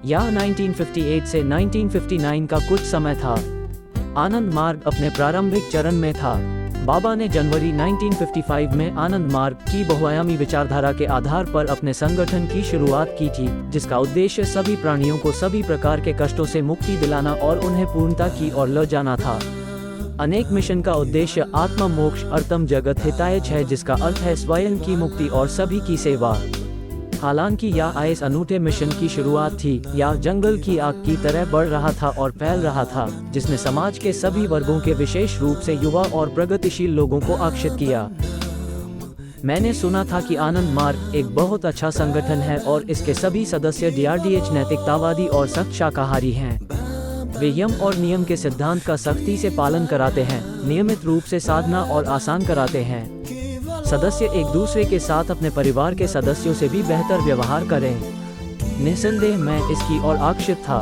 यह 1958 से 1959 का कुछ समय था। आनंद मार्ग अपने प्रारंभिक चरण में था। बाबा ने जनवरी 1955 में आनंद मार्ग की बहुआयामी विचारधारा के आधार पर अपने संगठन की शुरुआत की थी, जिसका उद्देश्य सभी प्राणियों को सभी प्रकार के कष्टों से मुक्ति दिलाना और उन्हें पूर्णता की ओर ले जाना था। अनेक मिशन का उद्देश्य आत्मा मोक्ष अर्थम जगत हिताय है, जिसका अर्थ है स्वयं की मुक्ति और सभी की सेवा। हालांकि यह इस अनूठे मिशन की शुरुआत थी, यह जंगल की आग की तरह बढ़ रहा था और फैल रहा था, जिसने समाज के सभी वर्गों के विशेष रूप से युवा और प्रगतिशील लोगों को आकर्षित किया। मैंने सुना था कि आनंद मार्ग एक बहुत अच्छा संगठन है और इसके सभी सदस्य DRDH नैतिकतावादी और सख्त शाकाहारी हैं। वे यम और नियम के सिद्धांत का सख्ती से पालन कराते हैं, नियमित रूप से साधना और आसान कराते हैं। सदस्य एक दूसरे के साथ अपने परिवार के सदस्यों से भी बेहतर व्यवहार करें। निस्संदेह मैं इसकी ओर आकर्षित था।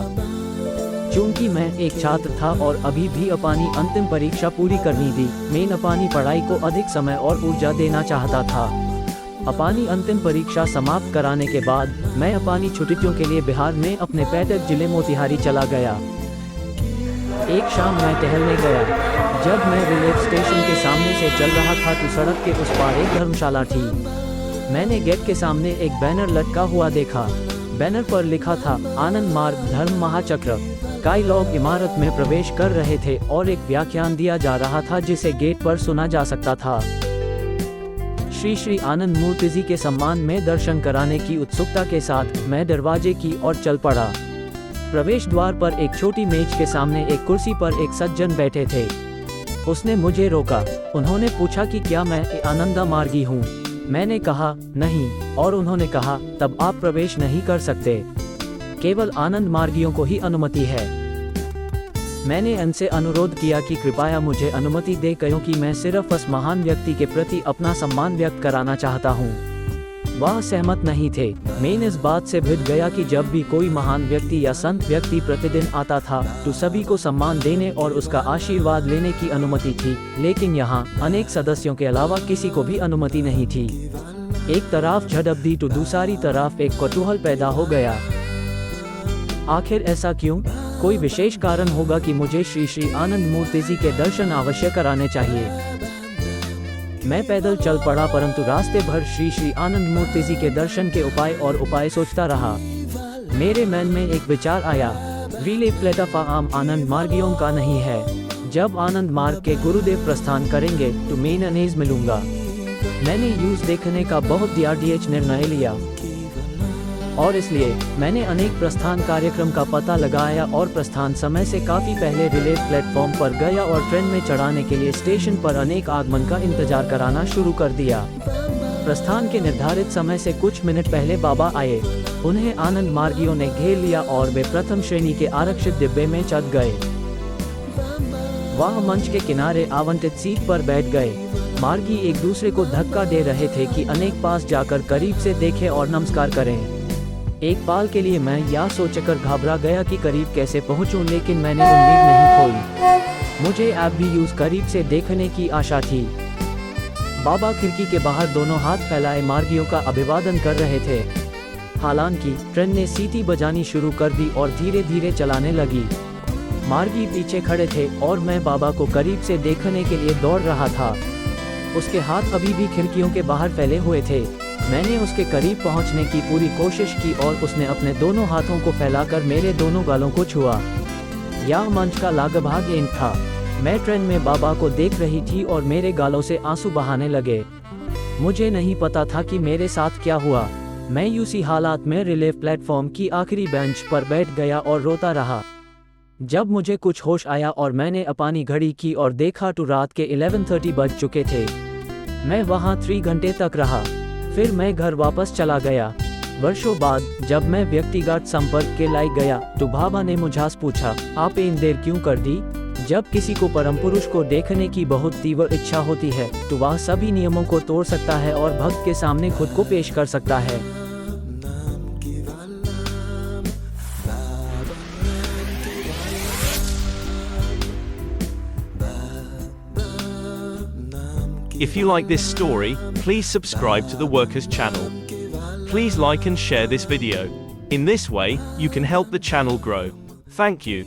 चूंकि मैं एक छात्र था और अभी भी अपनी अंतिम परीक्षा पूरी करनी थी, मैं अपनी पढ़ाई को अधिक समय और ऊर्जा देना चाहता था। अपनी अंतिम परीक्षा समाप्त कराने के बाद मैं अपनी छुट्टियों के लिए बिहार में अपने पैतृक जिले मोतिहारी चला गया। एक शाम मैं टहलने गया। जब मैं रेलवे स्टेशन के सामने से चल रहा था तो सड़क के उस पार एक धर्मशाला थी। मैंने गेट के सामने एक बैनर लटका हुआ देखा। बैनर पर लिखा था आनंद मार्ग धर्म महाचक्र। कई लोग इमारत में प्रवेश कर रहे थे और एक व्याख्यान दिया जा रहा था जिसे गेट पर सुना जा सकता था। श्री आनंद मूर्ति जी के सम्मान में दर्शन कराने की उत्सुकता के साथ मैं दरवाजे की ओर चल पड़ा। प्रवेश द्वार पर एक छोटी मेज के सामने एक कुर्सी पर एक सज्जन बैठे थे। उसने मुझे रोका। उन्होंने पूछा कि क्या मैं आनंदा मार्गी हूँ। मैंने कहा नहीं, और उन्होंने कहा तब आप प्रवेश नहीं कर सकते, केवल आनंद मार्गियों को ही अनुमति है। मैंने उनसे अनुरोध किया कि कृपया मुझे अनुमति दें, क्योंकि मैं सिर्फ उस महान व्यक्ति के प्रति अपना सम्मान व्यक्त कराना चाहता हूँ। वह सहमत नहीं थे। मैं इस बात से भिड़ गया कि जब भी कोई महान व्यक्ति या संत व्यक्ति प्रतिदिन आता था तो सभी को सम्मान देने और उसका आशीर्वाद लेने की अनुमति थी, लेकिन यहाँ अनेक सदस्यों के अलावा किसी को भी अनुमति नहीं थी। एक तरफ झड़प दी तो दूसरी तरफ एक कौतूहल पैदा हो गया। आखिर ऐसा क्यों? कोई विशेष कारण होगा कि मुझे श्री आनंद मूर्ति जी के दर्शन अवश्य कराने चाहिए। मैं पैदल चल पड़ा, परंतु रास्ते भर श्री आनंद मूर्ति जी के दर्शन के उपाय सोचता रहा। मेरे मन में एक विचार आया, रिले प्लेटफॉर्म आनंद मार्गियों का नहीं है। जब आनंद मार्ग के गुरुदेव प्रस्थान करेंगे तो मैं उन्हें मिलूंगा। मैंने यूज देखने का बहुत DRDH निर्णय लिया और इसलिए मैंने अनेक प्रस्थान कार्यक्रम का पता लगाया और प्रस्थान समय से काफी पहले रिले प्लेटफॉर्म पर गया और ट्रेन में चढ़ाने के लिए स्टेशन पर अनेक आगमन का इंतजार कराना शुरू कर दिया। प्रस्थान के निर्धारित समय से कुछ मिनट पहले बाबा आए। उन्हें आनंद मार्गियों ने घेर लिया और वे प्रथम श्रेणी के आरक्षित डिब्बे में चढ़ गए। वह मंच के किनारे आवंटित सीट पर बैठ गए। मार्गी एक दूसरे को धक्का दे रहे थे कि अनेक पास जाकर करीब से देखें और नमस्कार करें। एक पल के लिए मैं यह सोचकर घबरा गया कि करीब कैसे पहुंचूं, लेकिन मैंने उम्मीद नहीं खोई। मुझे अब भी यूज करीब से देखने की आशा थी। बाबा खिड़की के बाहर दोनों हाथ फैलाए मार्गियों का अभिवादन कर रहे थे। हालांकि ट्रेन ने सीटी बजानी शुरू कर दी और धीरे धीरे चलाने लगी। मार्गी पीछे खड़े थे और मैं बाबा को करीब से देखने के लिए दौड़ रहा था। उसके हाथ अभी भी खिड़कियों के बाहर फैले हुए थे। मैंने उसके करीब पहुंचने की पूरी कोशिश की और उसने अपने दोनों हाथों को फैलाकर मेरे दोनों गालों को छुआ। यह मंच का लगभग एंड था। मैं ट्रेन में बाबा को देख रही थी और मेरे गालों से आंसू बहाने लगे। मुझे नहीं पता था कि मेरे साथ क्या हुआ। मैं उसी हालात में रिले प्लेटफॉर्म की आखिरी बेंच पर बैठ गया और रोता रहा। जब मुझे कुछ होश आया और मैंने अपनी घड़ी की और देखा तो रात के 11:30 बज चुके थे। मैं वहाँ 3 घंटे तक रहा। फिर मैं घर वापस चला गया। वर्षों बाद जब मैं व्यक्तिगत संपर्क के लायक गया तो बाबा ने मुझसे पूछा, आप इन देर क्यों कर दी? जब किसी को परम पुरुष को देखने की बहुत तीव्र इच्छा होती है तो वह सभी नियमों को तोड़ सकता है और भक्त के सामने खुद को पेश कर सकता है। If you like this story, please subscribe to the Workers channel. Please like and share this video. In this way, you can help the channel grow. Thank you.